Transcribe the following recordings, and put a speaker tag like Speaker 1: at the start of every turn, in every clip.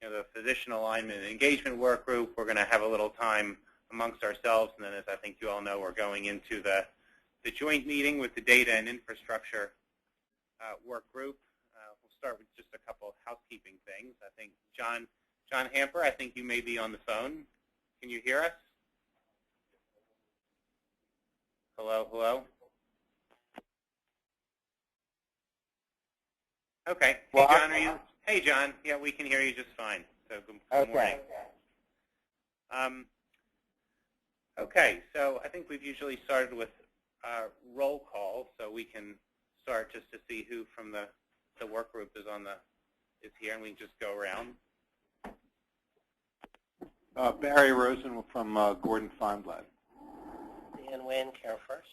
Speaker 1: the physician alignment and engagement work group. We're going to have a little time amongst ourselves, and then, as I think you all know, we're going into the joint meeting with the data and infrastructure work group. We'll start with just a couple of housekeeping things. I think John Hamper, I think you may be on the phone. Can you hear us? Hello, hello. Okay. Hey, John, are you? Hey, John. Yeah, we can hear you just fine. So good morning. Okay, so I think we've usually started with roll call, so we can start just to see who from the work group is here, and we can just go around.
Speaker 2: Barry Rosen from Gordon Feinblad.
Speaker 3: Dan Wynn, Care First.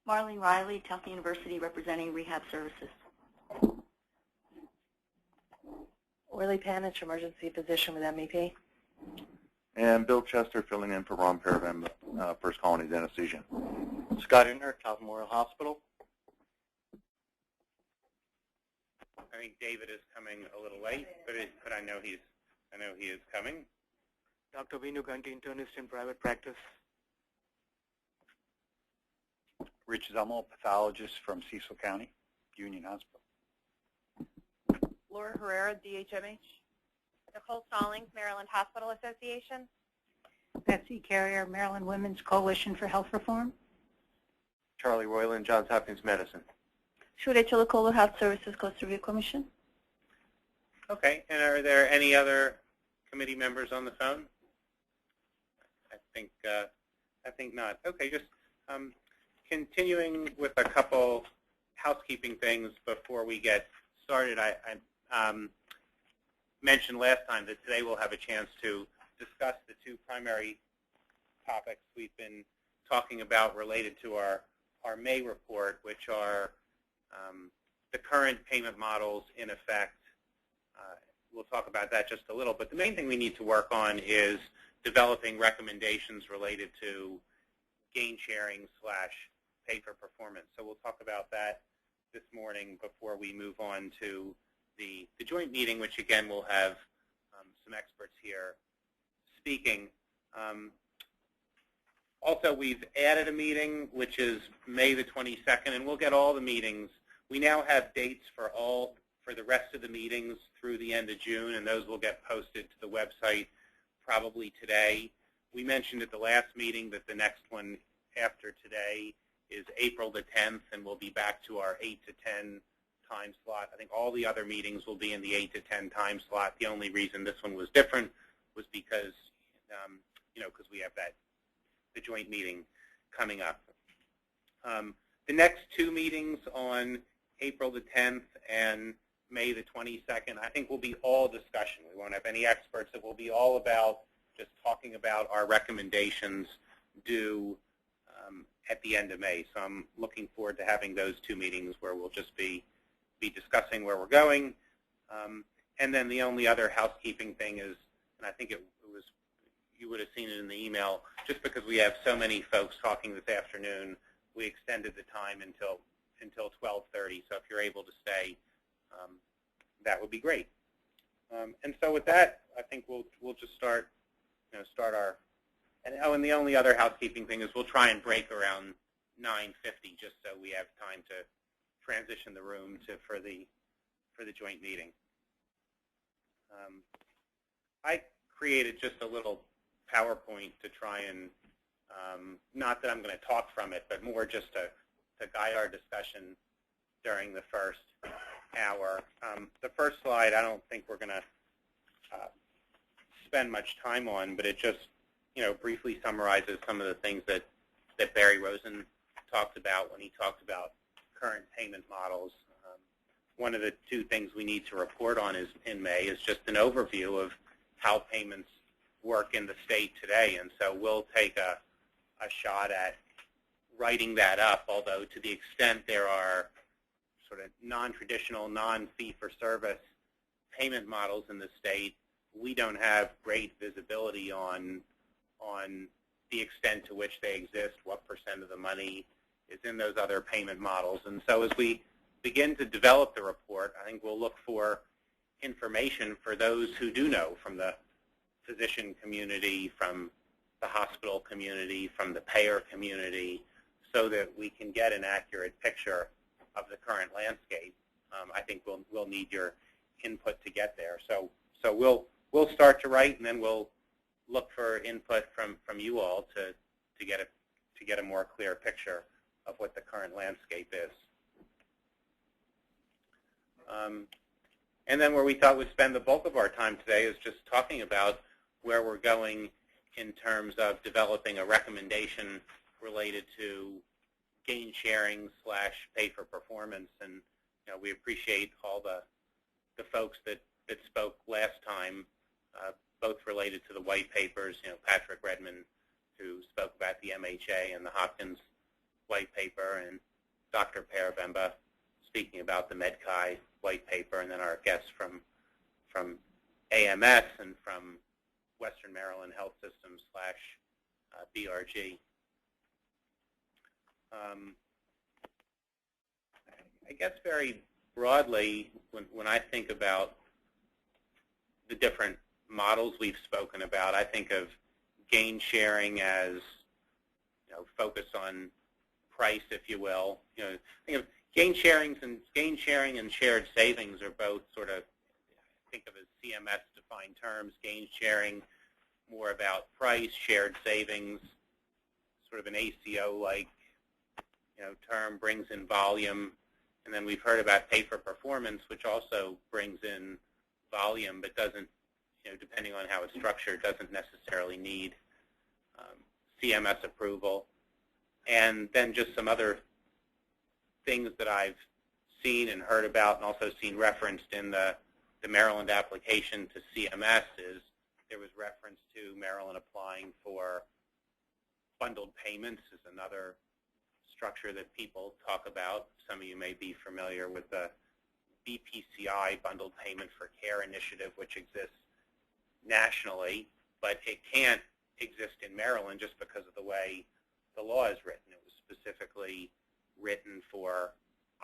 Speaker 4: Marlene Riley, Tufts University, representing Rehab Services.
Speaker 3: Orly Panich, Emergency Physician with MEP.
Speaker 5: And Bill Chester filling in for Ron Paravan, First Colonies Anesthesia.
Speaker 6: Scott Inner, South Memorial Hospital.
Speaker 1: I think David is coming a little late, but I know he is coming.
Speaker 6: Dr. Vinu Ganti, internist in private practice.
Speaker 2: Rich Zummel, pathologist from Cecil County, Union Hospital.
Speaker 7: Laura Herrera, DHMH.
Speaker 8: Nicole Stallings, Maryland Hospital Association.
Speaker 9: Betsy Carrier, Maryland Women's Coalition for Health Reform.
Speaker 6: Charlie Royland, Johns Hopkins Medicine.
Speaker 4: Shure Chilukolo, Health Services Costa Rica Commission.
Speaker 1: Okay, and are there any other committee members on the phone? I think not. Okay, just continuing with a couple housekeeping things before we get started. I mentioned last time that today we'll have a chance to discuss the two primary topics we've been talking about related to our May report, which are the current payment models in effect. We'll talk about that just a little, but the main thing we need to work on is developing recommendations related to gain sharing / pay for performance. So we'll talk about that this morning before we move on to the joint meeting, which again will have some experts here speaking. Also, we've added a meeting, which is May the 22nd, and we'll get all the meetings. We now have dates for the rest of the meetings through the end of June, and those will get posted to the website probably today. We mentioned at the last meeting that the next one after today is April the 10th, and we'll be back to our 8 to 10 time slot. I think all the other meetings will be in the 8 to 10 time slot. The only reason this one was different was because, because we have the joint meeting coming up. The next two meetings on April the 10th and May the 22nd, I think will be all discussion. We won't have any experts. It will be all about just talking about our recommendations due at the end of May. So I'm looking forward to having those two meetings where we'll just be discussing where we're going. And then the only other housekeeping thing is, and I think it was, you would have seen it in the email, just because we have so many folks talking this afternoon, we extended the time until 12:30. So if you're able to stay, that would be great. And so with that, I think we'll just start our. And the only other housekeeping thing is we'll try and break around 9:50, just so we have time to transition the room for the joint meeting. I created just a little PowerPoint to try and, not that I'm going to talk from it, but more just to guide our discussion during the first hour. The first slide I don't think we're going to spend much time on, but it just briefly summarizes some of the things that Barry Rosen talked about when he talked about current payment models. One of the two things we need to report on in May is just an overview of how payments work in the state today. And so we'll take a shot at writing that up, although to the extent there are sort of non-traditional, non-fee-for-service payment models in the state, we don't have great visibility on the extent to which they exist, what % of the money is in those other payment models. And so as we begin to develop the report, I think we'll look for information for those who do know, from the physician community, from the hospital community, from the payer community, so that we can get an accurate picture of the current landscape. I think we'll need your input to get there. So we'll start to write, and then we'll look for input from you all to get a more clear picture of what the current landscape is. And then where we thought we'd spend the bulk of our time today is just talking about where we're going in terms of developing a recommendation related to gain sharing / pay for performance. And we appreciate all the folks that spoke last time, both related to the white papers. Patrick Redmond, who spoke about the MHA and the Hopkins white paper, and Dr. Parabemba speaking about the MedChi white paper, and then our guests from AMS and from Western Maryland Health System / BRG. I guess very broadly, when I think about the different models we've spoken about, I think of gain sharing as focus on price, if you will. Think of gain sharing and shared savings are both sort of, think of as CMS defined terms. Gain sharing more about price, shared savings sort of an ACO-like term, brings in volume. And then we've heard about pay for performance, which also brings in volume, but doesn't, depending on how it's structured, doesn't necessarily need CMS approval. And then just some other things that I've seen and heard about, and also seen referenced in the Maryland application to CMS, is there was reference to Maryland applying for bundled payments is another structure that people talk about. Some of you may be familiar with the BPCI, Bundled Payment for Care initiative, which exists nationally, but it can't exist in Maryland just because of the way the law is written. It was specifically written for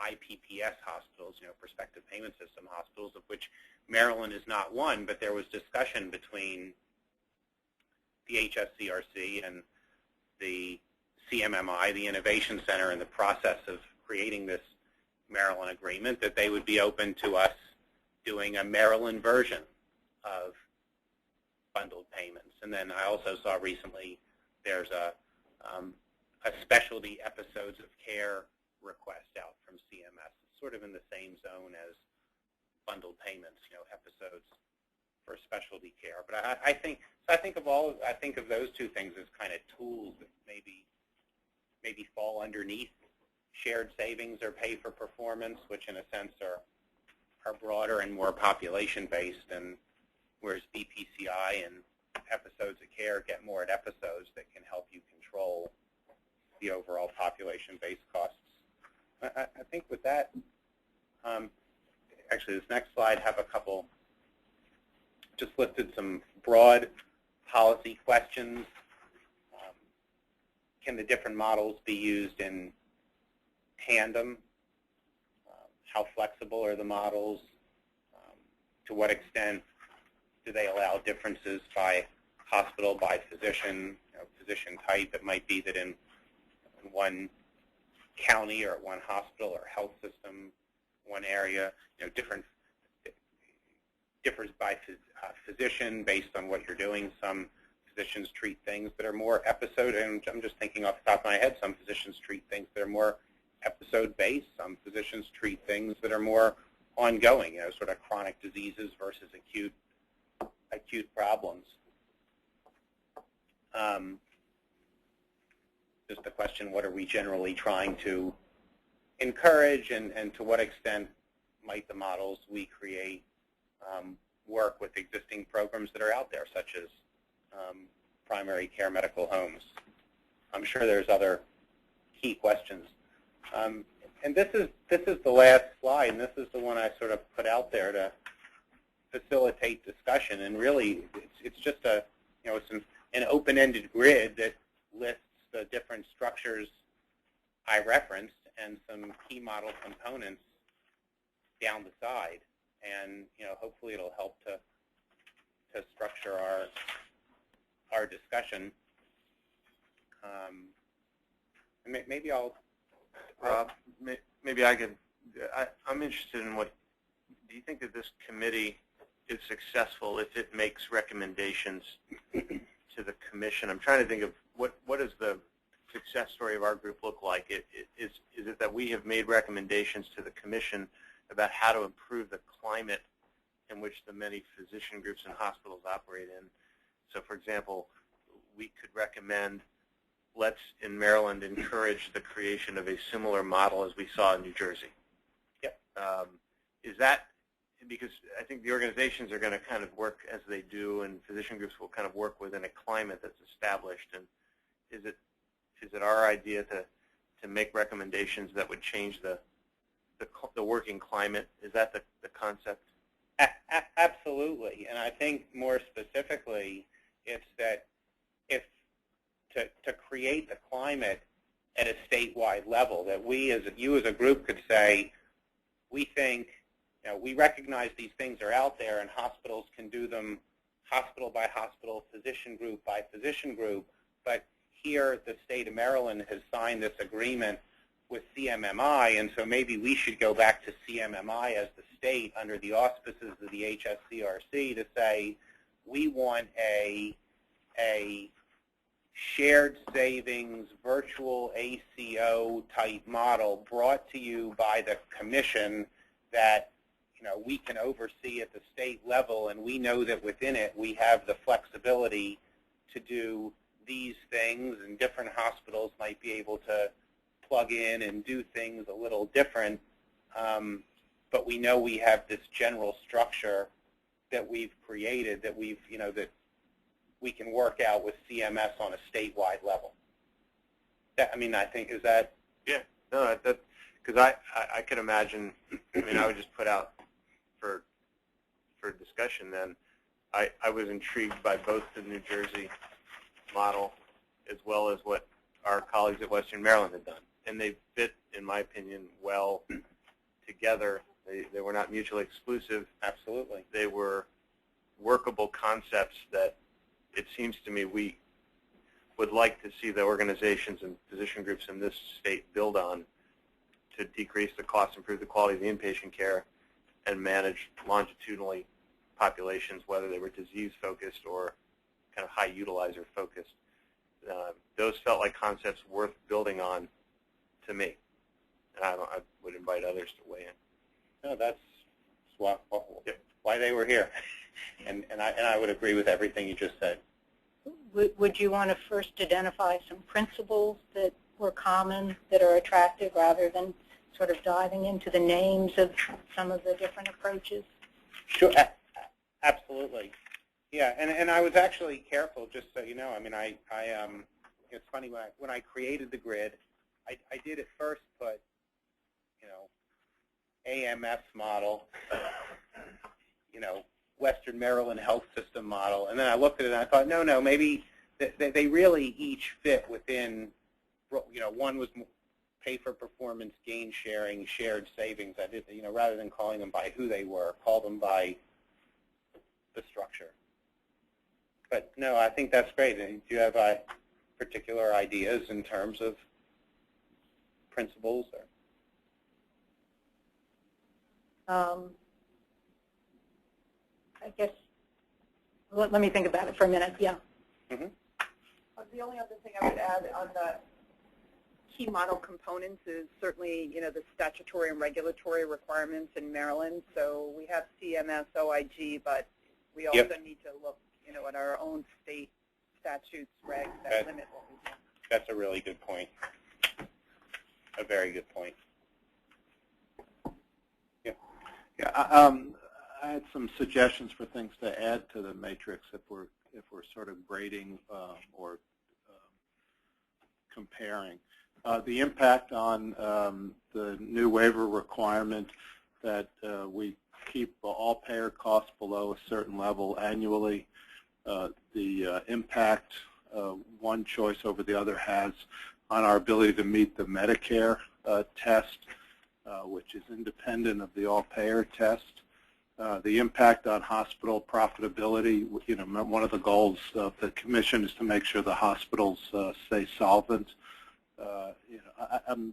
Speaker 1: IPPS hospitals, prospective payment system hospitals, of which Maryland is not one, but there was discussion between the HSCRC and the CMMI, the Innovation Center, in the process of creating this Maryland agreement, that they would be open to us doing a Maryland version of bundled payments. And then I also saw recently there's a specialty episodes of care request out from CMS. It's sort of in the same zone as bundled payments, episodes for specialty care. But I think of those two things as kind of tools that maybe fall underneath shared savings or pay for performance, which in a sense are broader and more population-based, and whereas BPCI and episodes of care get more at episodes that can help you control the overall population-based costs. I think with that, actually this next slide have a couple, just listed some broad policy questions. Can the different models be used in tandem? How flexible are the models? To what extent do they allow differences by hospital, by physician, physician type? It might be that in one county or one hospital or health system, one area, differs by physician based on what you're doing. Some physicians treat things that are more episode, and I'm just thinking off the top of my head, some physicians treat things that are more episode-based. Some physicians treat things that are more ongoing, sort of chronic diseases versus acute problems. Just the question, what are we generally trying to encourage, and to what extent might the models we create work with existing programs that are out there, such as primary care medical homes? I'm sure there's other key questions. And this is the last slide, and this is the one I sort of put out there to facilitate discussion. And really, it's just it's an open-ended grid that lists the different structures I referenced and some key model components down the side, and hopefully it'll help to structure our discussion. Maybe I'll.
Speaker 6: Rob, maybe I could. I'm interested in what. Do you think that this committee is successful if it makes recommendations to the commission? I'm trying to think of what does the success story of our group look like? Is it that we have made recommendations to the commission about how to improve the climate in which the many physician groups and hospitals operate in? So, for example, we could recommend, let's, in Maryland, encourage the creation of a similar model as we saw in New Jersey.
Speaker 1: Yep.
Speaker 6: Is that, because I think the organizations are going to kind of work as they do, and physician groups will kind of work within a climate that's established. And is it our idea to make recommendations that would change the working climate? Is that the concept?
Speaker 1: Absolutely, and I think more specifically, it's that to create the climate at a statewide level, that you as a group could say, we think, we recognize these things are out there, and hospitals can do them hospital by hospital, physician group by physician group, but here the state of Maryland has signed this agreement with CMMI, and so maybe we should go back to CMMI as the state under the auspices of the HSCRC to say, we want a shared savings, virtual ACO type model brought to you by the commission that we can oversee at the state level, and we know that within it we have the flexibility to do these things, and different hospitals might be able to plug in and do things a little different, but we know we have this general structure that we've created that that we can work out with CMS on a statewide level. I think, is that?
Speaker 6: Yeah, no, because I could imagine, I would just put out for discussion then, I was intrigued by both the New Jersey model as well as what our colleagues at Western Maryland had done. And they fit, in my opinion, well together. They were not mutually exclusive.
Speaker 1: Absolutely.
Speaker 6: They were workable concepts that it seems to me we would like to see the organizations and physician groups in this state build on to decrease the cost, improve the quality of the inpatient care, and manage longitudinally populations, whether they were disease-focused or kind of high utilizer-focused. Those felt like concepts worth building on to me. And I would invite others to weigh in.
Speaker 1: No, that's why they were here. and I would agree with everything you just said.
Speaker 9: Would you want to first identify some principles that were common, that are attractive, rather than sort of diving into the names of some of the different approaches?
Speaker 1: Sure, absolutely. Yeah, and I was actually careful, just so you know. It's funny, when I created the grid, I did at first put, AMS model, Western Maryland Health System model, and then I looked at it and I thought, no, maybe they really each fit within, one was pay for performance, gain sharing, shared savings. I did, rather than calling them by who they were, call them by the structure. But no, I think that's great. Do you have particular ideas in terms of principles? Or?
Speaker 9: I guess, let me think about it for a minute. Yeah.
Speaker 1: Mm-hmm.
Speaker 7: The only other thing I would add on the key model components is certainly, the statutory and regulatory requirements in Maryland. So we have CMS, OIG, but we also need to look, at our own state statutes, regs that limit what we do.
Speaker 1: That's a really good point. A very good point.
Speaker 10: Yeah. I had some suggestions for things to add to the matrix if we're sort of grading or comparing. The impact on the new waiver requirement that we keep all payer costs below a certain level annually. The impact one choice over the other has on our ability to meet the Medicare test, which is independent of the all-payer test. The impact on hospital profitability, one of the goals of the commission is to make sure the hospitals stay solvent.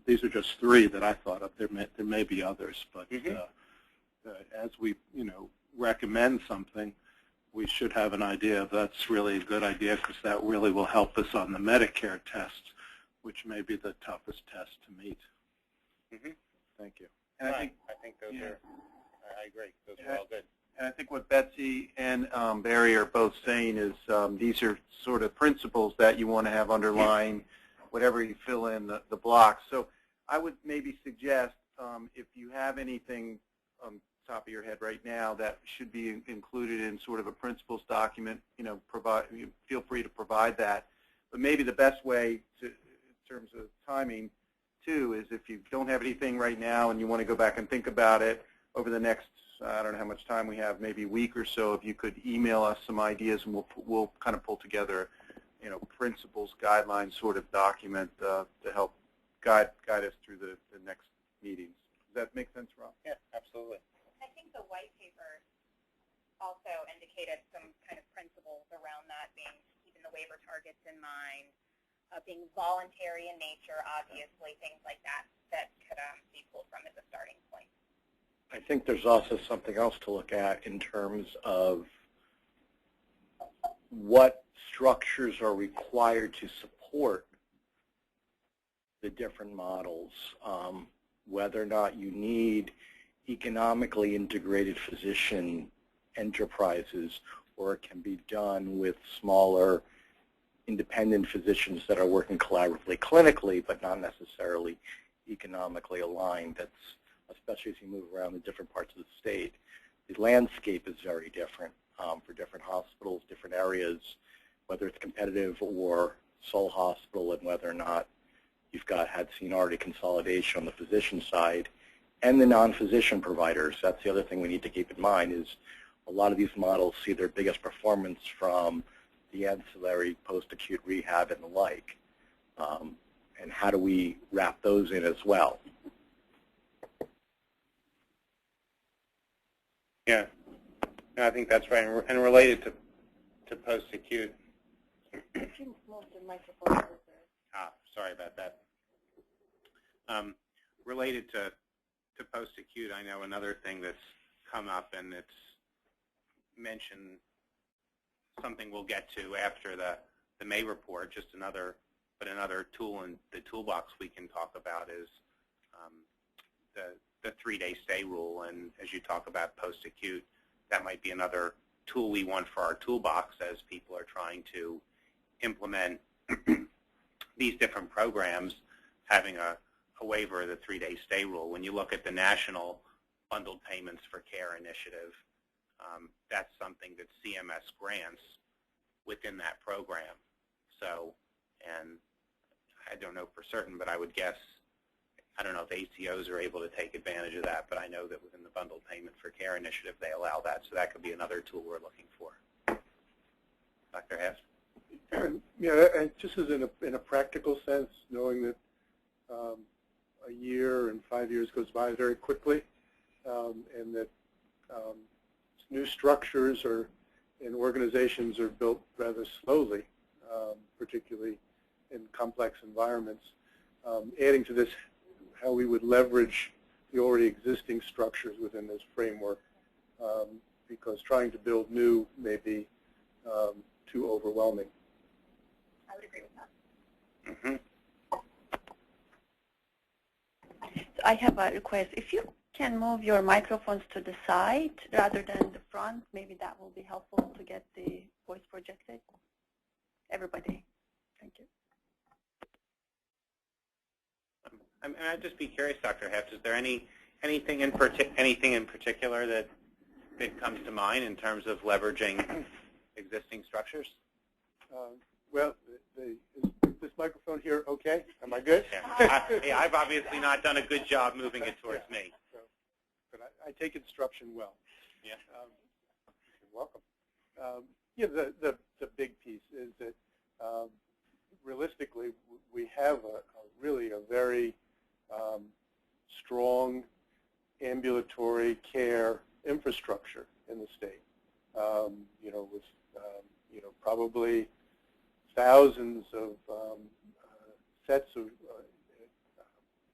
Speaker 10: These are just three that I thought of. There may be others, but as we recommend something, we should have an idea if that's really a good idea, because that really will help us on the Medicare test, which may be the toughest test to meet. Thank you.
Speaker 1: And I think those are, I agree, those are all good.
Speaker 11: And I think what Betsy and Barry are both saying is these are sort of principles that you want to have underlying whatever you fill in the blocks. So I would maybe suggest if you have anything on top of your head right now that should be included in sort of a principles document, feel free to provide that. But maybe the best way to, in terms of timing, too, is if you don't have anything right now and you want to go back and think about it over the next, I don't know how much time we have, maybe a week or so, if you could email us some ideas, and we'll kind of pull together, principles, guidelines sort of document to help guide us through the next meetings. Does that make sense, Rob?
Speaker 1: Yeah, absolutely.
Speaker 8: I think the white paper also indicated some kind of principles around that, being keeping the waiver targets in mind, being voluntary in nature, obviously, things like that could be pulled from as a starting point.
Speaker 12: I think there's also something else to look at in terms of what structures are required to support the different models, whether or not you need economically integrated physician enterprises, or it can be done with smaller independent physicians that are working collaboratively clinically but not necessarily economically aligned. That's especially as you move around the different parts of the state. The landscape is very different for different hospitals, different areas, whether it's competitive or sole hospital, and whether or not you've had seniority consolidation on the physician side and the non-physician providers. That's the other thing we need to keep in mind, is a lot of these models see their biggest performance from the ancillary post-acute rehab and the like. And how do we wrap those in as well?
Speaker 1: Yeah, I think that's right. And related to post-acute.
Speaker 3: Could you move the microphone closer?
Speaker 1: Sorry about that. Related to post-acute, I know another thing that's come up, and it's mentioned, something we'll get to after the May report, just another tool in the toolbox we can talk about is the 3-day stay rule. And as you talk about post-acute, that might be another tool we want for our toolbox as people are trying to implement these different programs, having a waiver of the 3-day stay rule. When you look at the National Bundled Payments for Care Initiative, that's something that CMS grants within that program. So, and I don't know for certain, but I would guess, I don't know if ACOs are able to take advantage of that, but I know that within the Bundled Payment for Care Initiative, they allow that. So that could be another tool we're looking for. Dr. Hess?
Speaker 10: Yeah, and just as in a practical sense, knowing that a year and 5 years goes by very quickly, and that new structures and organizations are built rather slowly, particularly in complex environments. Adding to this, how we would leverage the already existing structures within this framework, because trying to build new may be too overwhelming.
Speaker 8: I would agree with that.
Speaker 4: So I have a request. If you can move your microphones to the side rather than the front, maybe that will be helpful to get the voice projected. Everybody. Thank you.
Speaker 1: And I'd just be curious, Dr. Heft, is there anything in particular that comes to mind in terms of leveraging existing structures?
Speaker 10: Well, is this microphone here okay? Am I good?
Speaker 1: Yeah. I've obviously not done a good job moving it towards me.
Speaker 10: So, but I take instruction well.
Speaker 1: Yeah.
Speaker 10: You're welcome. The big piece is that realistically, we have really a very strong ambulatory care infrastructure in the state. With probably thousands of sets of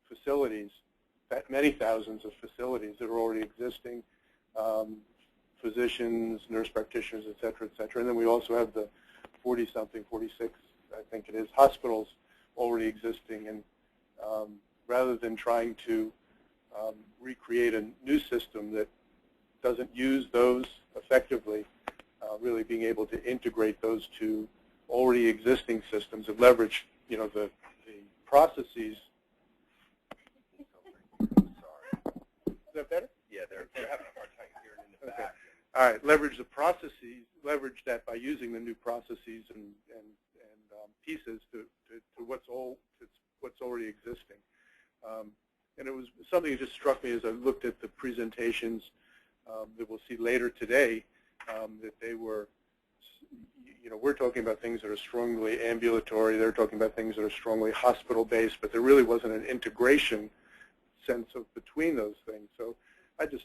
Speaker 10: facilities, many thousands of facilities that are already existing, physicians, nurse practitioners, et cetera, and then we also have the 40-something, 46, I think it is, hospitals already existing. And rather than trying to recreate a new system that doesn't use those effectively, really being able to integrate those two already existing systems and leverage, the processes. Sorry. Is that better?
Speaker 6: Yeah, they're having a hard time hearing in the back.
Speaker 10: All right, leverage the processes, leverage that by using the new processes and pieces to what's already existing. And it was something that just struck me as I looked at the presentations that we'll see later today, that they were, we're talking about things that are strongly ambulatory, they're talking about things that are strongly hospital-based, but there really wasn't an integration sense of between those things. So I think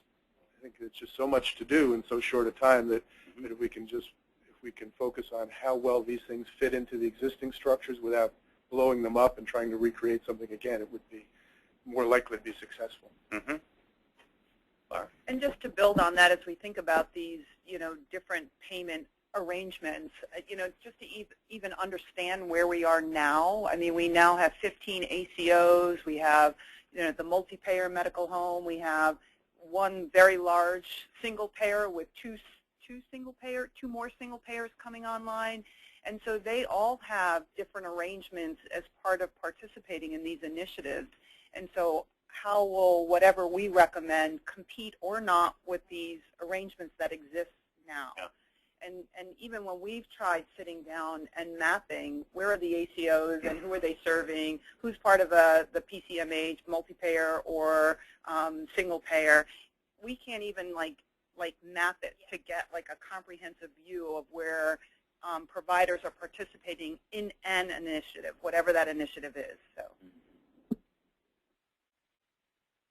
Speaker 10: it's just so much to do in so short a time that, if we can focus on how well these things fit into the existing structures without blowing them up and trying to recreate something again, it would be more likely to be successful.
Speaker 1: Mm-hmm.
Speaker 7: And just to build on that, as we think about these, different payment arrangements, just to even understand where we are now. I mean, we now have 15 ACOs. We have, the multi-payer medical home. We have one very large single payer with two more single payers coming online. And so they all have different arrangements as part of participating in these initiatives. And so how will whatever we recommend compete or not with these arrangements that exist now?
Speaker 1: Yeah.
Speaker 7: And even when we've tried sitting down and mapping, where are the ACOs and who are they serving, who's part of the PCMH, multi-payer or single payer, we can't even like map it to get like a comprehensive view of where providers are participating in an initiative, whatever that initiative is. So.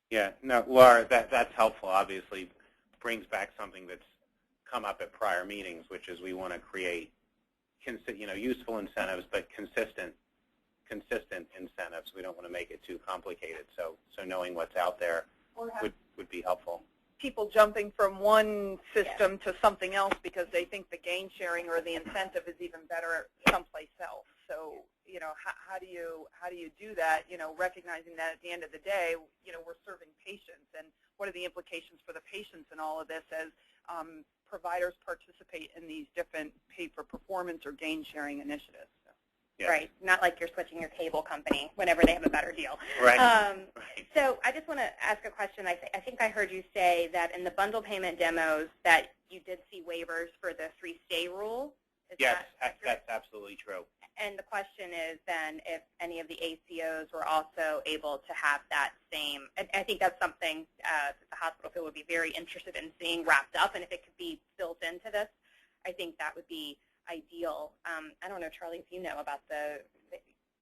Speaker 1: Yeah, no, Laura, that's helpful. Obviously, brings back something that's come up at prior meetings, which is we want to create, useful incentives, but consistent incentives. We don't want to make it too complicated. So knowing what's out there would be helpful.
Speaker 7: People jumping from one system to something else because they think the gain sharing or the incentive is even better someplace else. So, how do you do that? Recognizing that at the end of the day, we're serving patients, and what are the implications for the patients in all of this as providers participate in these different pay-for-performance or gain-sharing initiatives. So.
Speaker 1: Yes.
Speaker 8: Right, not like you're switching your cable company whenever they have a better deal.
Speaker 1: Right.
Speaker 8: Right. So I just want to ask a question. I think I heard you say that in the bundle payment demos that you did see waivers for the 3-stay rule.
Speaker 1: Yes, that's absolutely true.
Speaker 8: And the question is then if any of the ACOs were also able to have that same, and I think that's something that the hospital field would be very interested in seeing wrapped up, and if it could be built into this, I think that would be ideal. I don't know, Charlie, if you know about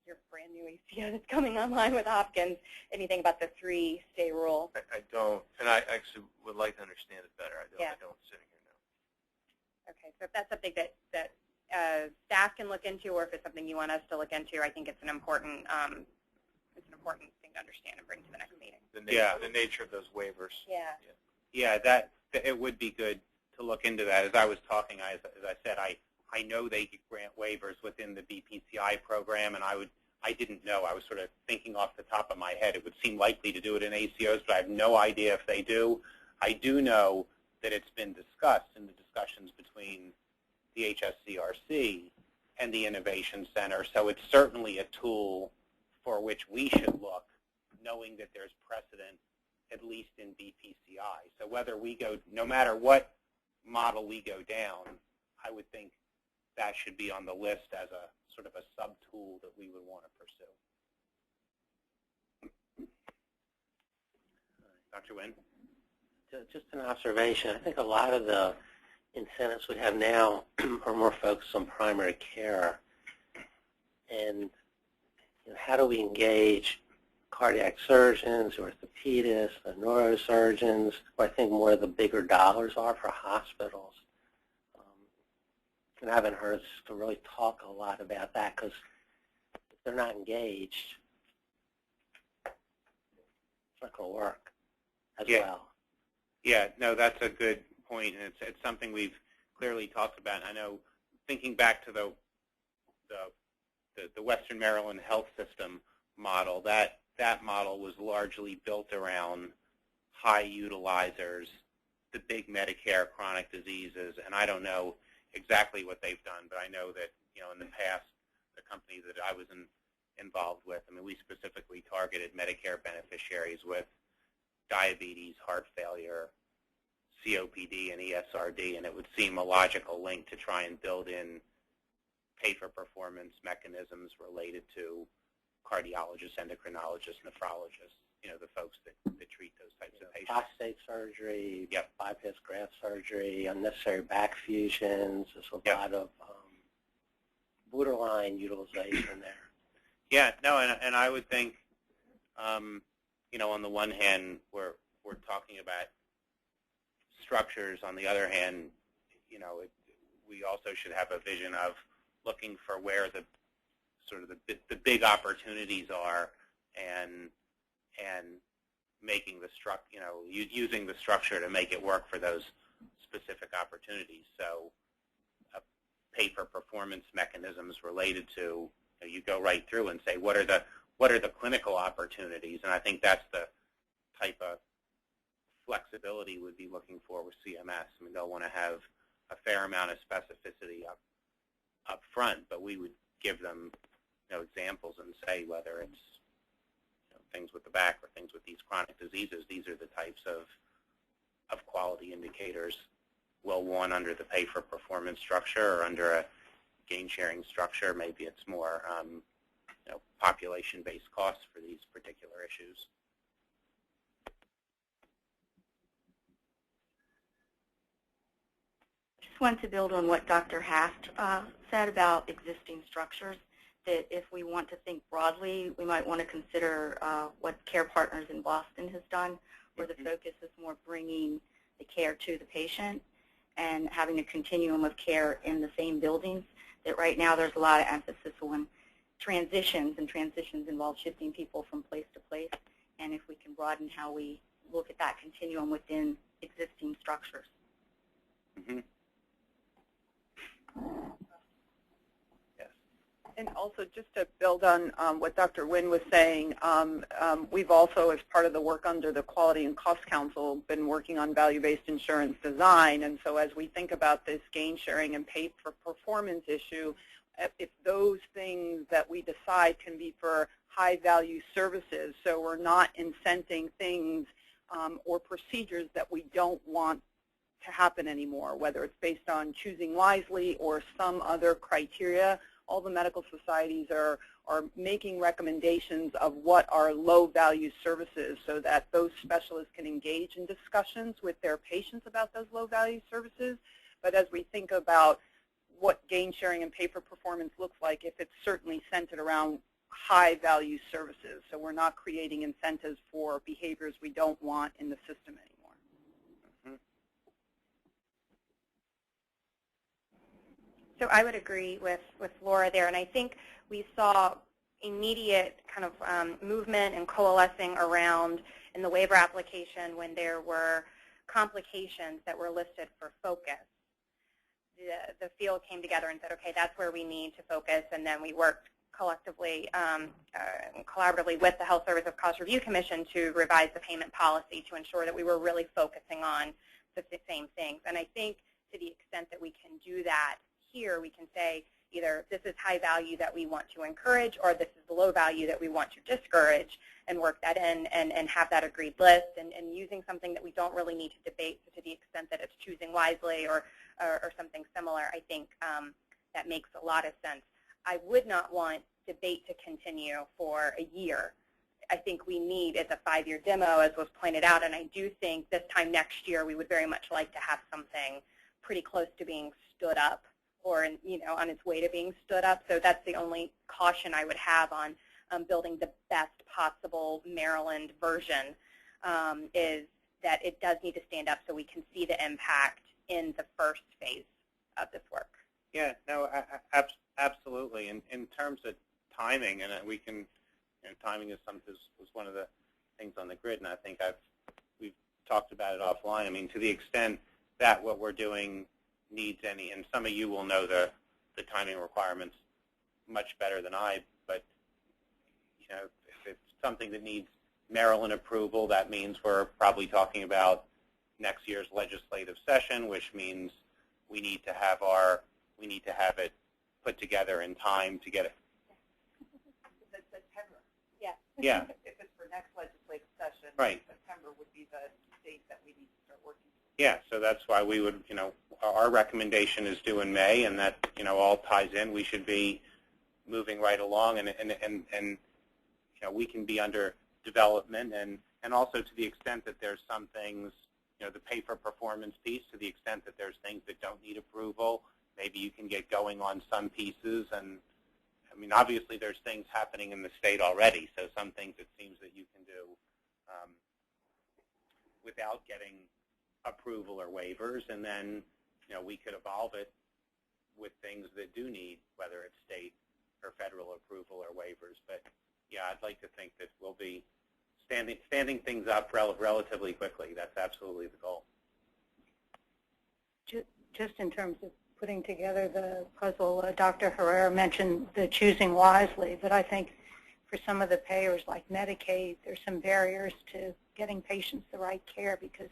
Speaker 8: your brand new ACO that's coming online with Hopkins, anything about the 3-stay rule?
Speaker 6: I don't, and I actually would like to understand it better. I don't sitting here now.
Speaker 8: Okay, so if that's something that staff can look into, or if it's something you want us to look into, I think it's an important thing to understand and bring to the next meeting.
Speaker 6: The nature of those waivers.
Speaker 8: Yeah.
Speaker 1: Yeah, it would be good to look into that. As I was talking, as I said, I know they could grant waivers within the BPCI program, and I didn't know. I was sort of thinking off the top of my head. It would seem likely to do it in ACOs, but I have no idea if they do. I do know that it's been discussed in the discussions between the HSCRC and the Innovation Center, so it's certainly a tool for which we should look, knowing that there's precedent, at least in BPCI. So whether we go, no matter what model we go down, I would think that should be on the list as a sort of a sub-tool that we would want to pursue. Dr. Nguyen?
Speaker 13: Just an observation. I think a lot of the incentives we have now are more focused on primary care. And, how do we engage cardiac surgeons, orthopedists, neurosurgeons, where I think more of the bigger dollars are for hospitals. And I haven't heard us to really talk a lot about that because if they're not engaged, it's not going to work as well.
Speaker 1: Yeah, no, that's a good point, and it's something we've clearly talked about. I know, thinking back to the Western Maryland health system model, that model was largely built around high utilizers, the big Medicare chronic diseases, and I don't know exactly what they've done, but I know that, in the past, the company that I was involved with, I mean, we specifically targeted Medicare beneficiaries with diabetes, heart failure, COPD, and ESRD, and it would seem a logical link to try and build in pay-for-performance mechanisms related to cardiologists, endocrinologists, nephrologists, the folks that treat those types of patients.
Speaker 13: Prostate surgery, bypass graft surgery, unnecessary back fusions. There's a lot of borderline utilization there.
Speaker 1: Yeah, no, and I would think, on the one hand, we're talking about structures. On the other hand, we also should have a vision of looking for where the big opportunities are, and making the using the structure to make it work for those specific opportunities. So, pay-for-performance mechanisms related to, you go right through and say, what are the clinical opportunities? And I think that's the type of flexibility we'd be looking for with CMS. I mean, they'll want to have a fair amount of specificity up front, but we would give them examples and say whether it's things with the back or things with these chronic diseases, these are the types of quality indicators we'll want under the pay-for-performance structure or under a gain-sharing structure. Maybe it's more population-based costs for these particular issues.
Speaker 4: I just want to build on what Dr. Haft said about existing structures, that if we want to think broadly, we might want to consider what Care Partners in Boston has done, where the focus is more bringing the care to the patient and having a continuum of care in the same buildings. That right now there's a lot of emphasis on transitions, and transitions involve shifting people from place to place. And if we can broaden how we look at that continuum within existing structures.
Speaker 1: Mm-hmm.
Speaker 7: And also, just to build on what Dr. Nguyen was saying, we've also, as part of the work under the Quality and Cost Council, been working on value-based insurance design. And so as we think about this gain-sharing and pay-for-performance issue, if those things that we decide can be for high-value services, so we're not incenting things or procedures that we don't want to happen anymore, whether it's based on choosing wisely or some other criteria. All the medical societies are making recommendations of what are low-value services so that those specialists can engage in discussions with their patients about those low-value services. But as we think about what gain-sharing and pay-for-performance looks like, if it's certainly centered around high-value services, so we're not creating incentives for behaviors we don't want in the system anymore.
Speaker 8: So I would agree with Laura there, and I think we saw immediate kind of movement and coalescing around in the waiver application when there were complications that were listed for focus. The field came together and said, okay, that's where we need to focus, and then we worked collectively, collaboratively with the Health Services Cost Review Commission to revise the payment policy to ensure that we were really focusing on the same things. And I think to the extent that we can do that here, we can say either this is high value that we want to encourage, or this is the low value that we want to discourage, and work that in and have that agreed list, and using something that we don't really need to debate. So to the extent that it's choosing wisely or something similar, I think that makes a lot of sense. I would not want debate to continue for a year. I think we need, as a 5-year demo, as was pointed out, and I do think this time next year we would very much like to have something pretty close to being stood up, or on its way to being stood up. So that's the only caution I would have on building the best possible Maryland version, is that it does need to stand up so we can see the impact in the first phase of this work.
Speaker 1: Yeah, no, absolutely. In terms of timing, and we can, timing is one of the things on the grid, and I think we've talked about it offline. I mean, to the extent that what we're doing needs any, and some of you will know the timing requirements much better than I, but if it's something that needs Maryland approval, that means we're probably talking about next year's legislative session, which means we need to have it put together in time to get it.
Speaker 7: September.
Speaker 8: Yeah.
Speaker 1: Yeah.
Speaker 7: If it's for next legislative session,
Speaker 1: right.
Speaker 7: September would be the date that we need to start working.
Speaker 1: Yeah, so that's why we would, our recommendation is due in May, and that, all ties in. We should be moving right along, and we can be under development, and also to the extent that there's some things, the pay-for-performance piece, to the extent that there's things that don't need approval, maybe you can get going on some pieces. And, I mean, obviously there's things happening in the state already, so some things it seems that you can do without getting approval or waivers, and then, we could evolve it with things that do need, whether it's state or federal approval or waivers. But, yeah, I'd like to think that we'll be standing things up relatively quickly. That's absolutely the goal.
Speaker 9: Just in terms of putting together the puzzle, Dr. Herrera mentioned the choosing wisely, but I think for some of the payers like Medicaid, there's some barriers to getting patients the right care because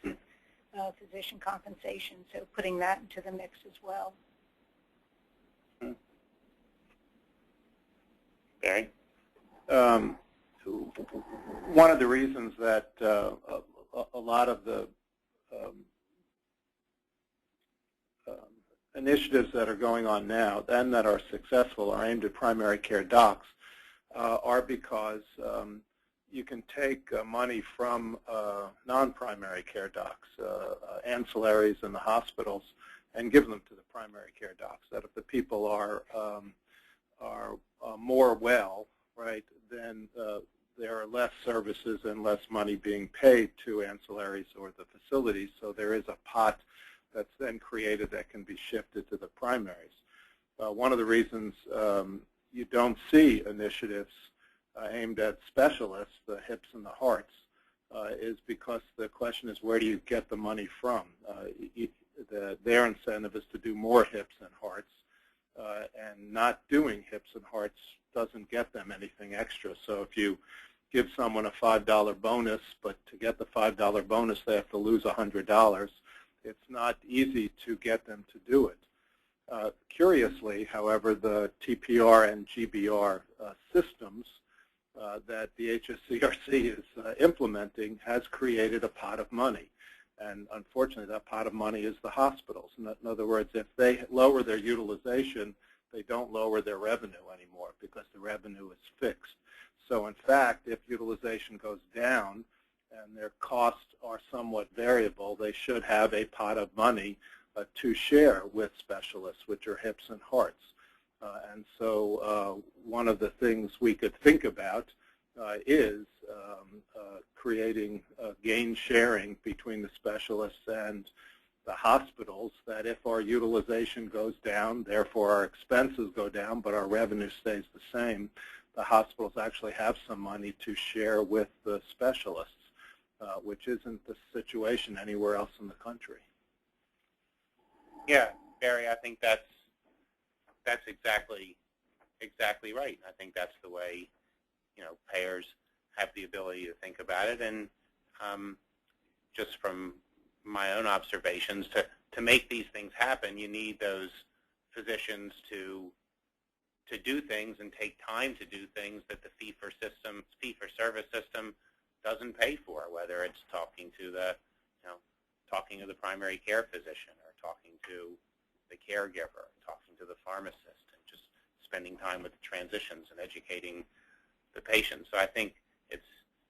Speaker 9: of physician compensation, so putting that into the mix as well.
Speaker 1: Barry?
Speaker 11: One of the reasons that a lot of the initiatives that are going on now and that are successful are aimed at primary care docs are because you can take money from non-primary care docs, ancillaries in the hospitals, and give them to the primary care docs. That if the people are more well, right, then there are less services and less money being paid to ancillaries or the facilities, so there is a pot that's then created that can be shifted to the primaries. One of the reasons you don't see initiatives aimed at specialists, the hips and the hearts, is because the question is, where do you get the money from? Their incentive is to do more hips and hearts, and not doing hips and hearts doesn't get them anything extra. So if you give someone a $5 bonus, but to get the $5 bonus they have to lose $100, it's not easy to get them to do it. Curiously, however, the TPR and GBR systems that the HSCRC is implementing has created a pot of money. And unfortunately, that pot of money is the hospitals. In other words, if they lower their utilization, they don't lower their revenue anymore because the revenue is fixed. So in fact, if utilization goes down and their costs are somewhat variable, they should have a pot of money to share with specialists, which are hips and hearts. And so one of the things we could think about is creating gain sharing between the specialists and the hospitals, that if our utilization goes down, therefore our expenses go down, but our revenue stays the same, the hospitals actually have some money to share with the specialists, which isn't the situation anywhere else in the country.
Speaker 1: Yeah, Barry, I think that's exactly right. I think that's the way, payers have the ability to think about it. And just from my own observations, to make these things happen, you need those physicians to do things and take time to do things that the fee-for-service system doesn't pay for, whether it's talking to the primary care physician, or talking to the caregiver, talking to the pharmacist, and just spending time with the transitions and educating the patient. So I think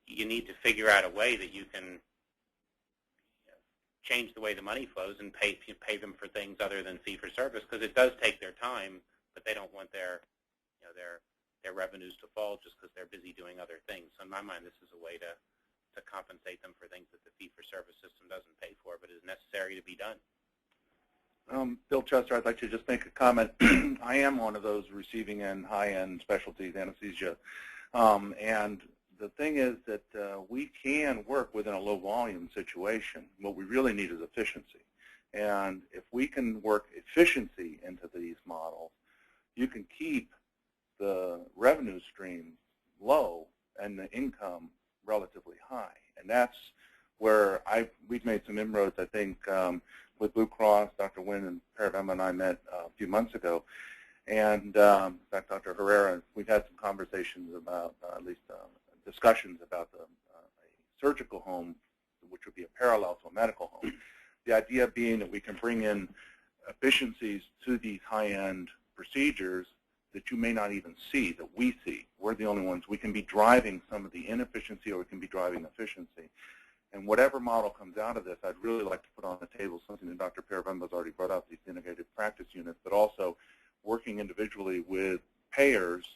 Speaker 1: you need to figure out a way that you can change the way the money flows and pay them for things other than fee-for-service, because it does take their time, but they don't want their their revenues to fall just because they're busy doing other things. So in my mind, this is a way to compensate them for things that the fee-for-service system doesn't pay for, but is necessary to be done.
Speaker 5: Bill Chester, I'd like to just make a comment. I am one of those receiving end, high-end specialty anesthesia. And the thing is that we can work within a low-volume situation. What we really need is efficiency. And if we can work efficiency into these models, you can keep the revenue stream low and the income relatively high. And that's where we've made some inroads, I think, with Blue Cross. Dr. Nguyen and Paravemba and I met a few months ago. And in fact, Dr. Herrera, we've had some conversations about, at least discussions about a surgical home, which would be a parallel to a medical home. The idea being that we can bring in efficiencies to these high-end procedures that you may not even see, that we see. We're the only ones. We can be driving some of the inefficiency, or we can be driving efficiency. And whatever model comes out of this, I'd really like to put on the table something that Dr. Paravemba has already brought up, these integrated practice units, but also working individually with payers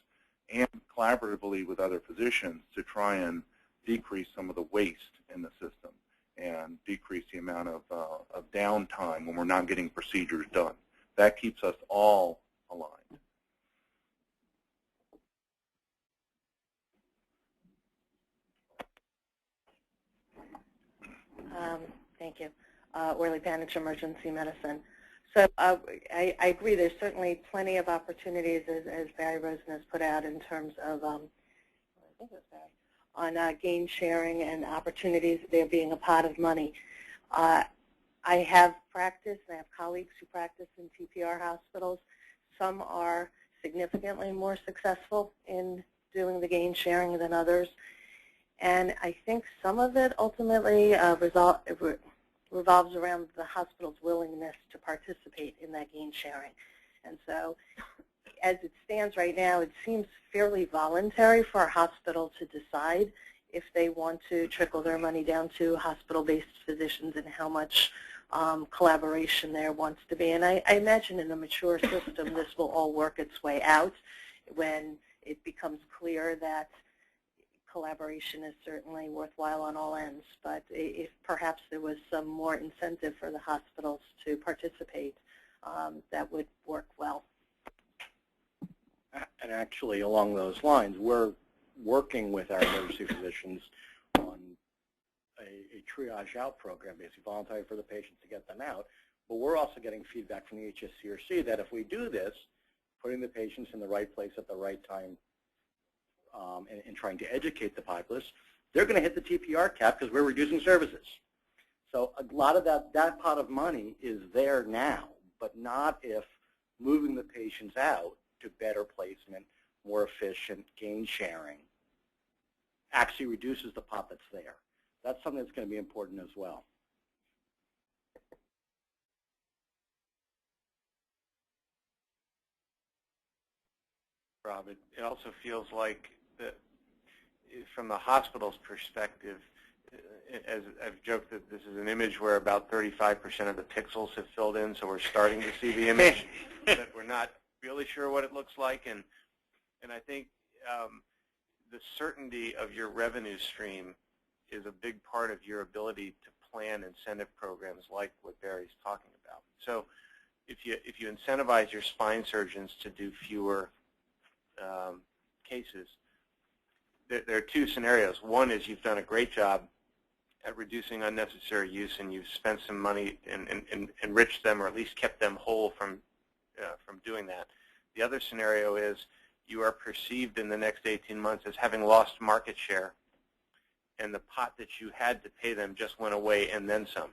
Speaker 5: and collaboratively with other physicians to try and decrease some of the waste in the system and decrease the amount of downtime when we're not getting procedures done. That keeps us all aligned.
Speaker 3: Thank you. Worley Panich, Emergency Medicine. So I agree there's certainly plenty of opportunities, as Barry Rosen has put out, in terms of, I think it was Barry, on gain sharing and opportunities there being a pot of money. I have practiced, I have colleagues who practice in TPR hospitals. Some are significantly more successful in doing the gain sharing than others. And I think some of it ultimately revolves around the hospital's willingness to participate in that gain sharing. And so as it stands right now, it seems fairly voluntary for a hospital to decide if they want to trickle their money down to hospital-based physicians and how much collaboration there wants to be. And I imagine in a mature system this will all work its way out when it becomes clear that collaboration is certainly worthwhile on all ends, but if perhaps there was some more incentive for the hospitals to participate, that would work well.
Speaker 12: And actually, along those lines, we're working with our emergency physicians on a triage out program, basically voluntary for the patients to get them out. But we're also getting feedback from the HSCRC that if we do this, putting the patients in the right place at the right time, and trying to educate the populace, they're going to hit the TPR cap because we're reducing services. So a lot of that pot of money is there now, but not if moving the patients out to better placement, more efficient gain sharing actually reduces the pot that's there. That's something that's going to be important as well.
Speaker 6: Rob, it also feels like that from the hospital's perspective, as I've joked that this is an image where about 35% of the pixels have filled in, so we're starting to see the image, but we're not really sure what it looks like. And I think the certainty of your revenue stream is a big part of your ability to plan incentive programs like what Barry's talking about. So if you incentivize your spine surgeons to do fewer cases, there are two scenarios. One is you've done a great job at reducing unnecessary use, and you've spent some money and enriched them, or at least kept them whole from doing that. The other scenario is you are perceived in the next 18 months as having lost market share, and the pot that you had to pay them just went away and then some.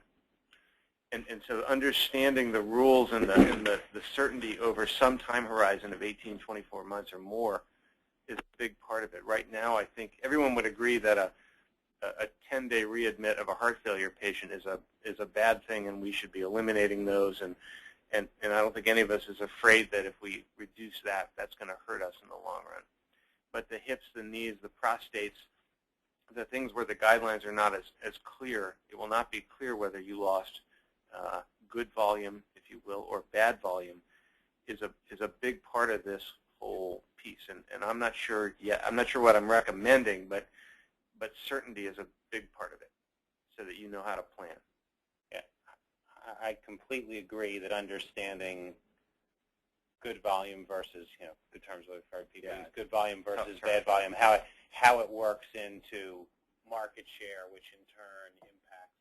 Speaker 6: And so understanding the rules and the certainty over some time horizon of 18, 24 months or more is a big part of it. Right now, I think everyone would agree that a 10-day readmit of a heart failure patient is a bad thing, and we should be eliminating those. And I don't think any of us is afraid that if we reduce that, that's going to hurt us in the long run. But the hips, the knees, the prostates, the things where the guidelines are not as clear, it will not be clear whether you lost good volume, if you will, or bad volume, is a big part of this whole piece. And I'm not sure yet. I'm not sure what I'm recommending, but certainty is a big part of it, so that you know how to plan.
Speaker 1: Yeah, I completely agree that understanding good volume versus, good terms for people, good volume versus bad volume, how it works into market share, which in turn impacts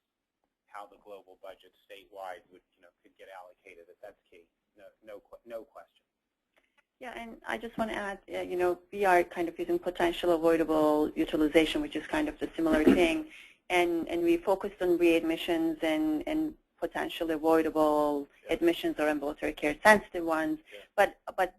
Speaker 1: how the global budget statewide would, could get allocated. That's key. No question.
Speaker 4: Yeah, and I just want to add, we are kind of using potential avoidable utilization, which is kind of the similar thing, and we focused on readmissions and potentially avoidable admissions or ambulatory care sensitive ones, but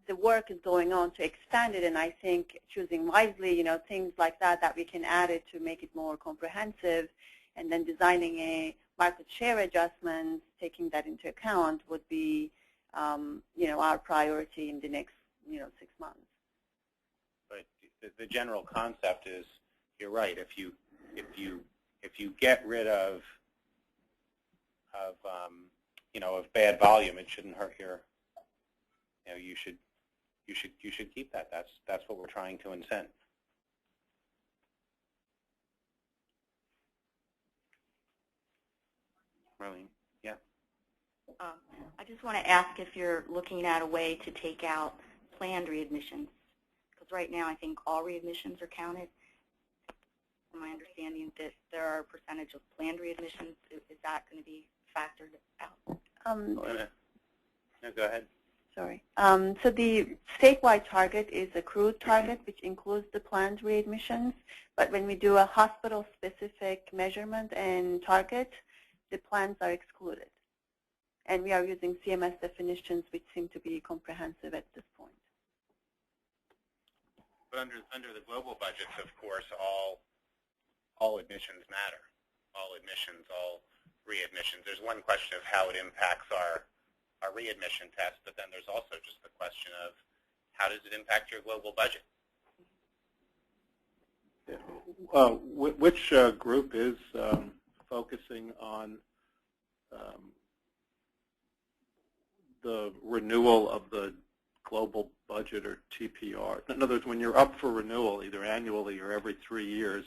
Speaker 4: the work is going on to expand it, and I think choosing wisely, things like that we can add it to make it more comprehensive, and then designing a market share adjustments, taking that into account would be, our priority in the next, 6 months.
Speaker 1: But the general concept is, you're right. If you get rid of bad volume, it shouldn't hurt your. You should keep that. That's what we're trying to incent. Marlene, yeah.
Speaker 14: I just want to ask if you're looking at a way to take out planned readmissions, because right now I think all readmissions are counted. From my understanding that there are a percentage of planned readmissions. Is that going to be factored out?
Speaker 1: No, go ahead.
Speaker 4: Sorry. So the statewide target is accrued target, which includes the planned readmissions. But when we do a hospital-specific measurement and target, the plans are excluded. And we are using CMS definitions, which seem to be comprehensive at this point.
Speaker 1: But under the global budgets, of course, all admissions matter. All admissions, all readmissions. There's one question of how it impacts our readmission test, but then there's also just the question of how does it impact your global budget?
Speaker 11: Which group is focusing on the renewal of the global budget, or TPR? In other words, when you're up for renewal, either annually or every 3 years,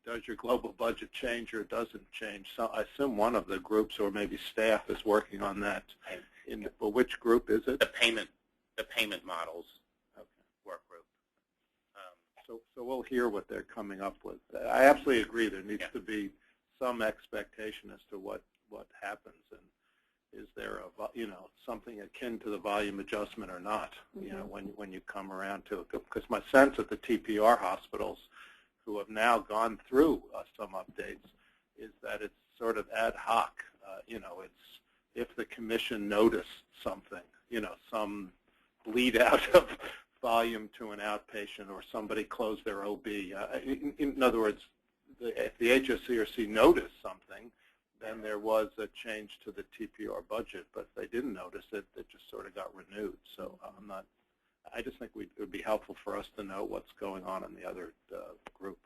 Speaker 11: does your global budget change or it doesn't change? So I assume one of the groups, or maybe staff, is working on that. But which group is it?
Speaker 1: The payment models work group.
Speaker 11: So we'll hear what they're coming up with. I absolutely agree. There needs to be some expectation as to what happens, and is there a something akin to the volume adjustment or not? When you come around to it, because my sense at the TPR hospitals, who have now gone through some updates, is that it's sort of ad hoc. It's if the commission noticed something, some bleed out of volume to an outpatient, or somebody closed their OB. In other words, if the HSCRC noticed something, then there was a change to the TPR budget. But if they didn't notice it, it just sort of got renewed. So I just think it would be helpful for us to know what's going on in the other group.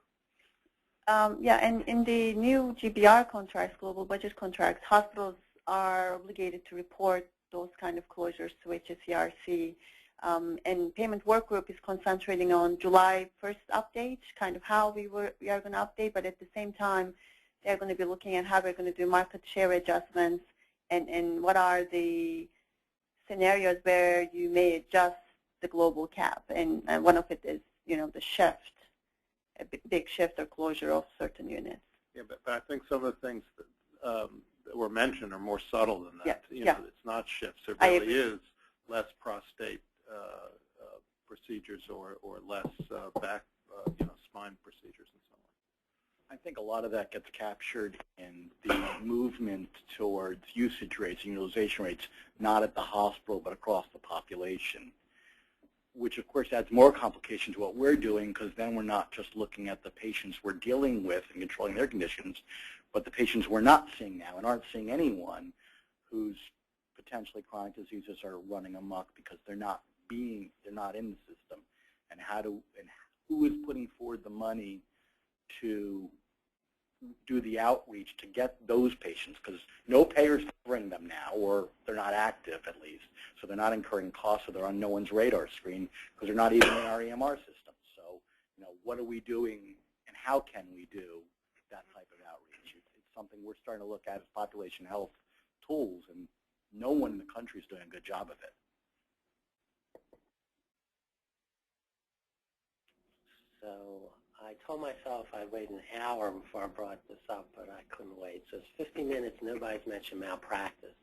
Speaker 4: Yeah, and in the new GBR contracts, global budget contracts, hospitals are obligated to report those kind of closures to HSCRC. And payment work group is concentrating on July 1st update, kind of how we are going to update, but at the same time, they're going to be looking at how we're going to do market share adjustments and what are the scenarios where you may adjust the global cap. And one of it is, the shift, a big shift or closure of certain units.
Speaker 11: Yeah, but I think some of the things that were mentioned are more subtle than that. It's not shifts. There really is less prostate procedures or less back, spine procedures and so on.
Speaker 12: I think a lot of that gets captured in the movement towards usage rates and utilization rates, not at the hospital but across the population, which of course adds more complication to what we're doing, because then we're not just looking at the patients we're dealing with and controlling their conditions, but the patients we're not seeing now and aren't seeing anyone whose potentially chronic diseases are running amok because they're not in the system, and who is putting forward the money to do the outreach to get those patients, because no payers covering them now, or they're not active at least. So they're not incurring costs, or they're on no one's radar screen because they're not even in our EMR system. So, what are we doing and how can we do that type of outreach? It's something we're starting to look at as population health tools, and no one in the country is doing a good job of it.
Speaker 13: So I told myself I'd wait an hour before I brought this up, but I couldn't wait. So it's 50 minutes, nobody's mentioned malpractice.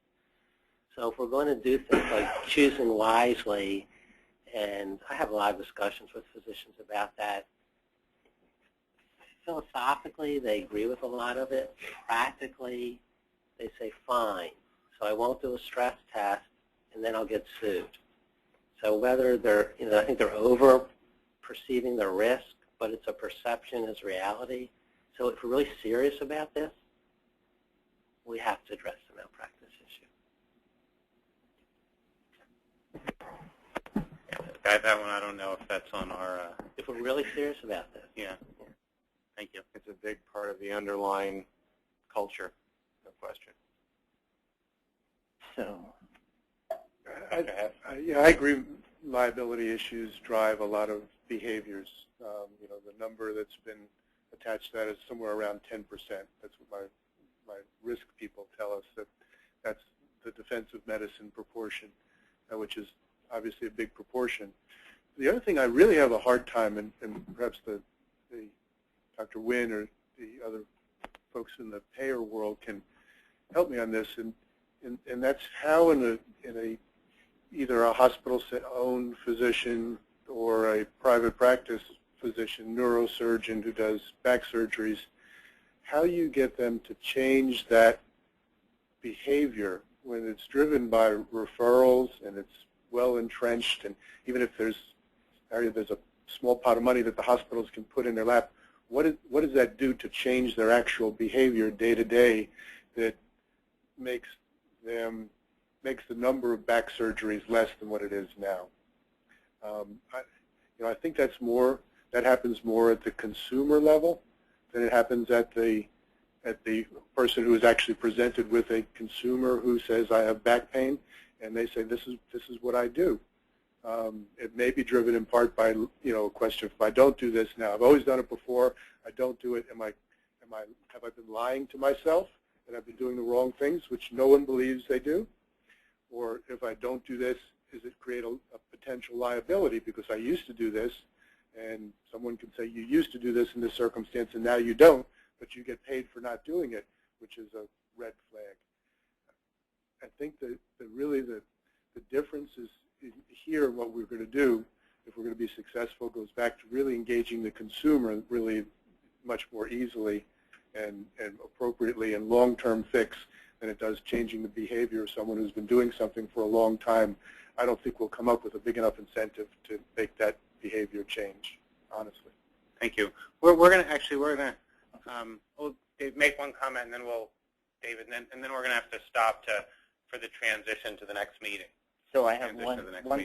Speaker 13: So if we're going to do things like choosing wisely, and I have a lot of discussions with physicians about that, philosophically they agree with a lot of it. Practically they say fine, so I won't do a stress test and then I'll get sued. So whether they're, I think they're over perceiving the risk, but it's a perception as reality. So if we're really serious about this, we have to address the malpractice issue.
Speaker 1: That one, I don't know if that's on our...
Speaker 13: If we're really serious about this.
Speaker 1: Yeah. Thank you.
Speaker 6: It's a big part of the underlying culture, no question.
Speaker 11: So,
Speaker 10: I agree. Liability issues drive a lot of behaviors. The number that's been attached to that is somewhere around 10%. That's what my risk people tell us, that's the defensive medicine proportion, which is obviously a big proportion. The other thing I really have a hard time, and perhaps the Dr. Wynn or the other folks in the payer world can help me on this, and that's how in either a hospital-owned physician or a private practice physician, neurosurgeon who does back surgeries, how you get them to change that behavior when it's driven by referrals and it's well entrenched, and even if there's a small pot of money that the hospitals can put in their lap, what does that do to change their actual behavior day to day that makes the number of back surgeries less than what it is now? I think that happens more at the consumer level than it happens at the person who is actually presented with a consumer who says, I have back pain, and they say, this is what I do. It may be driven in part by a question, if I don't do this now, I've always done it before, I don't do it, have I been lying to myself and I've been doing the wrong things, which no one believes they do? Or if I don't do this, does it create a potential liability because I used to do this, and someone could say, you used to do this in this circumstance and now you don't, but you get paid for not doing it, which is a red flag. I think that really the difference is here, what we're going to do, if we're going to be successful, goes back to really engaging the consumer really much more easily and appropriately and long-term fix than it does changing the behavior of someone who's been doing something for a long time. I don't think we'll come up with a big enough incentive to make that behavior change, honestly.
Speaker 1: Thank you. We're going to we'll make one comment, and then David, and then we're going to have to stop for the transition to the next meeting.
Speaker 15: So I have one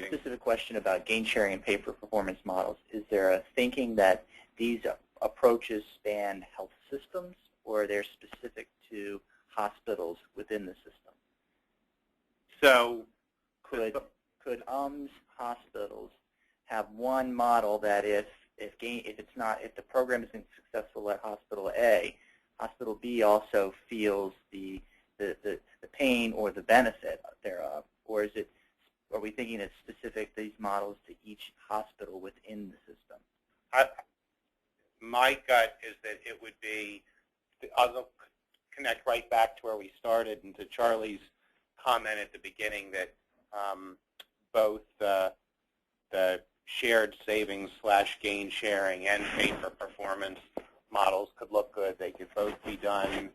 Speaker 15: specific question about gain sharing and pay-for-performance models. Is there a thinking that these approaches span health systems, or they're specific to hospitals within the system?
Speaker 1: So
Speaker 15: could hospitals have one model that if the program isn't successful at hospital A, hospital B also feels the pain or the benefit thereof, or are we thinking it's specific, these models, to each hospital within the system?
Speaker 1: My gut is that it would be, I'll connect right back to where we started and to Charlie's comment at the beginning that both the shared savings / gain sharing and pay for performance models could look good. They could both be done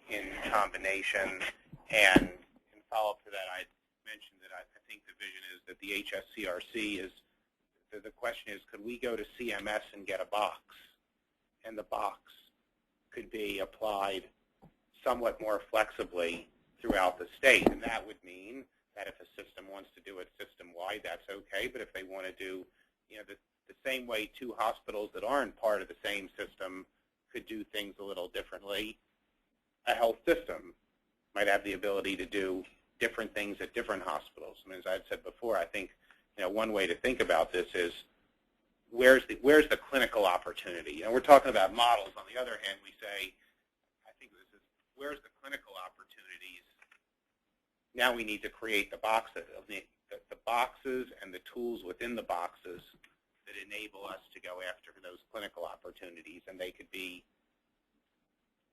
Speaker 1: in combination. And in follow-up to that, I mentioned that I think the vision is that the HSCRC is, the question is, could we go to CMS and get a box? And the box could be applied somewhat more flexibly throughout the state. And that would mean that if a system wants to do it system-wide, that's okay. But if they want to do, the same way two hospitals that aren't part of the same system could do things a little differently, a health system might have the ability to do different things at different hospitals. I mean, as I said before, I think one way to think about this is where's the clinical opportunity? And we're talking about models. On the other hand, we say, I think this is where's the clinical opportunities? Now we need to create the boxes and the tools within the boxes that enable us to go after those clinical opportunities, and they could be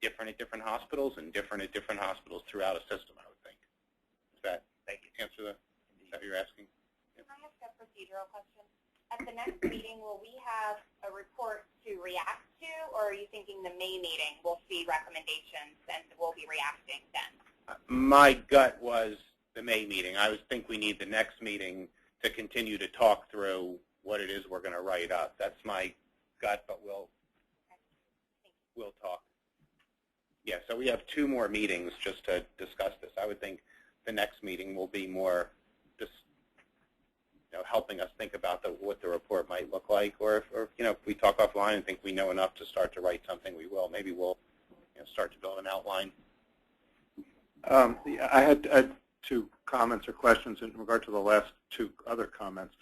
Speaker 1: different at different hospitals and different at different hospitals throughout a system, I would think. Does that answer that? Is that what you're asking?
Speaker 8: Can I ask a procedural question? At the next meeting, will we have a report to react to, or are you thinking the May meeting we'll see recommendations and we'll be reacting then?
Speaker 1: My gut was the May meeting. I think we need the next meeting to continue to talk through what it is we're going to write up. That's my gut, but we'll talk. Yeah, so we have 2 more meetings just to discuss this. I would think the next meeting will be more just helping us think about what the report might look like, or if we talk offline and think we know enough to start to write something, we will. Maybe we'll start to build an outline.
Speaker 10: I had 2 comments or questions in regard to the last 2 other comments.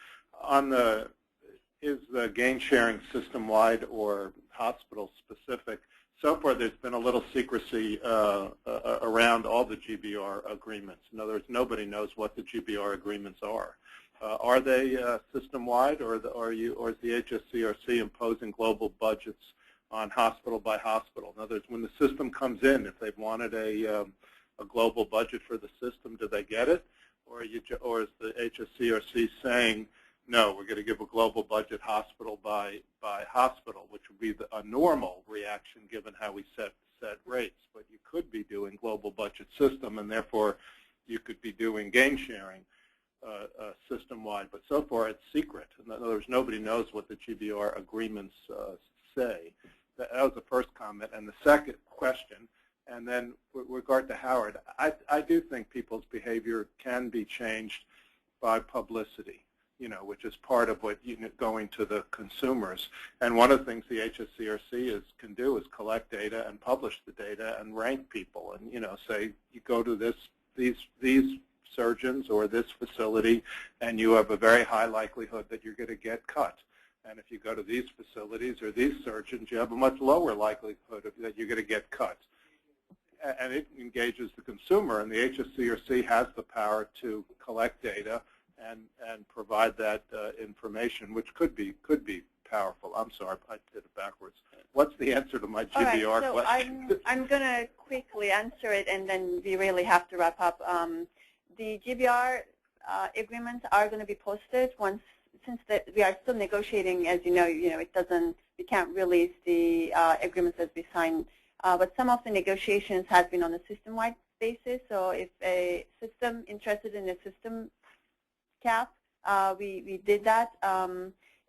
Speaker 10: Is the Gainsharing system-wide or hospital-specific? So far, there's been a little secrecy around all the GBR agreements. In other words, nobody knows what the GBR agreements are. Are they system-wide, or is the HSCRC imposing global budgets on hospital by hospital? In other words, when the system comes in, if they've wanted a global budget for the system, do they get it? Or is the HSCRC saying, no, we're going to give a global budget hospital by hospital, which would be a normal reaction given how we set rates. But you could be doing global budget system, and therefore you could be doing Gainsharing system-wide. But so far it's secret. In other words, nobody knows what the GBR agreements say. That was the first comment. And the second question, and then with regard to Howard, I do think people's behavior can be changed by publicity, which is part of what going to the consumers. And one of the things the HSCRC can do is collect data and publish the data and rank people, and say you go to these surgeons or this facility, and you have a very high likelihood that you're going to get cut. And if you go to these facilities or these surgeons, you have a much lower likelihood that you're going to get cut. And it engages the consumer, and the HSCRC has the power to collect data and provide that information, which could be powerful. I'm sorry, I did it backwards. What's the answer to my GBR question?
Speaker 4: I'm going to quickly answer it, and then we really have to wrap up. The GBR agreements are going to be posted since we are still negotiating. As you know, we can't release the agreements as we sign. But some of the negotiations has been on a system-wide basis. So if a system interested in a system cap, we did that.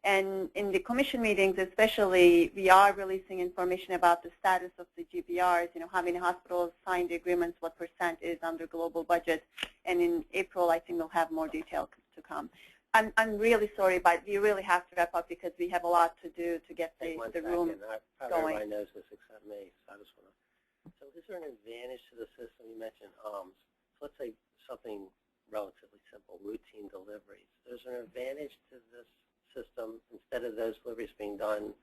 Speaker 4: And in the commission meetings especially, we are releasing information about the status of the GBRs, how many hospitals signed agreements, what % is under global budget. And in April, I think we'll have more detail to come. I'm really sorry, but we really have to wrap up because we have a lot to do to get the room going.
Speaker 13: Everybody knows this except me, so I just want to. So is there an advantage to the system? You mentioned ARMS. So let's say something relatively simple, routine deliveries. There's an advantage to this system instead of those deliveries being done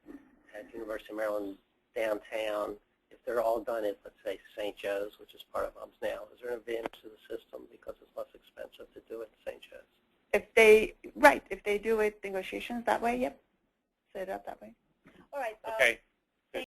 Speaker 13: at University of Maryland downtown. If they're all done at, let's say, St. Joe's, which is part of ARMS now, is there an advantage to the system because it's less expensive to do it at St. Joe's?
Speaker 4: If they do it negotiations that way, yep, set it up that way.
Speaker 8: All right.
Speaker 1: Okay.